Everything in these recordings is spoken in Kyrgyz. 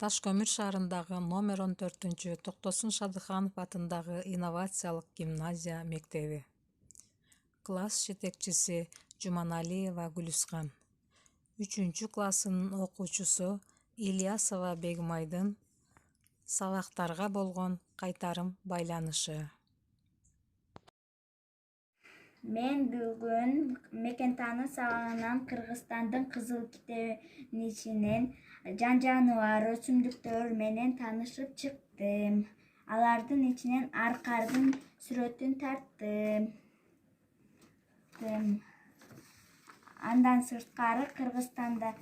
Ташкөмүр шаарындагы номер 14 Токтосун Шадыханов атындагы инновациялык гимназия мектеби. Класс жетекчиси Жуманалиева Гүлүскан. 3-классынын окуучусу Ильясова Бегмайдын сабактарга болгон кайтарым байланышы. Мен бүгүн Мекентаны сабагынан Кыргызстандын кызыл китебинен жан жаныбар өсүмдүктөр менен таанышып чыктым. Алардын ичинен аркардын сүрөтүн тарттым. Андан сырткары Кыргызстандагы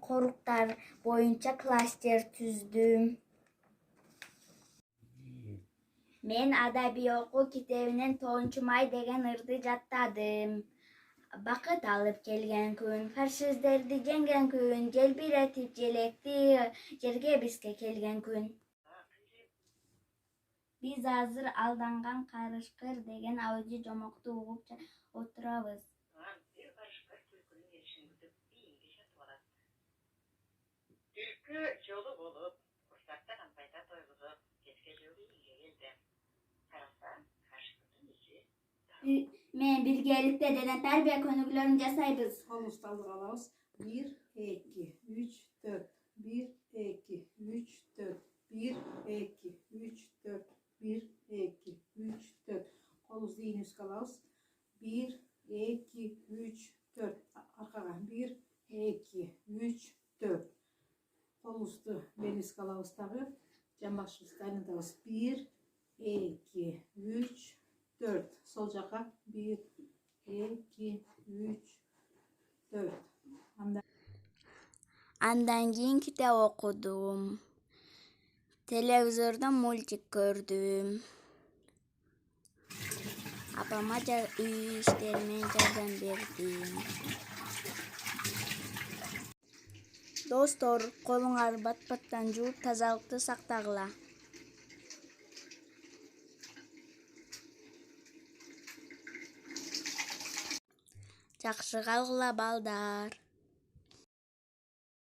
коруктар боюнча кластер түздүм. Мен адабий окуу китебинен 9-май деген ырды жаттадым. Бакыт алып келген күн, фашисттерди жеңген күн, желбиретип желекти жерге бизге келген күн. Биз азыр алданган карышкыр деген аудио жомокту угуп отурабыз. Бир карышкыр түлкүнүн еришин күтүп бийиңге жатып алат. Түлкү жолу болуп, курсакта кампайта тойгузуп, кечке жолу бийиңге келди. Караса, карышкырдын ичи. Мен биргеликте денен тарбия көнүгүүлөрүн жасайбыз. Колубузду алдыга алабыз. 1, 2, 3, 4. 1, 2, 3, 4. 1, 2, 3, 4. 1, 2, 3, 4. Kolubuzdu iğnebizge alabız. 1, 2, 3, 4. Arkaga. 1, 2, 3, 4. Kolubuzdu belimizge alabız tabi. Jambaşыбызды aylantabыз. 1, 2, 3, 4. Sol jaka. 1, 2, 3, 4. Андан кийин китеп окудум. Телевизордон мультик көрдүм. Апама үй иштери менен жардам бердим. Достор, колуңарды бат-баттан жууп, тазалыкты сактагыла. Жакшы калгыла балдар.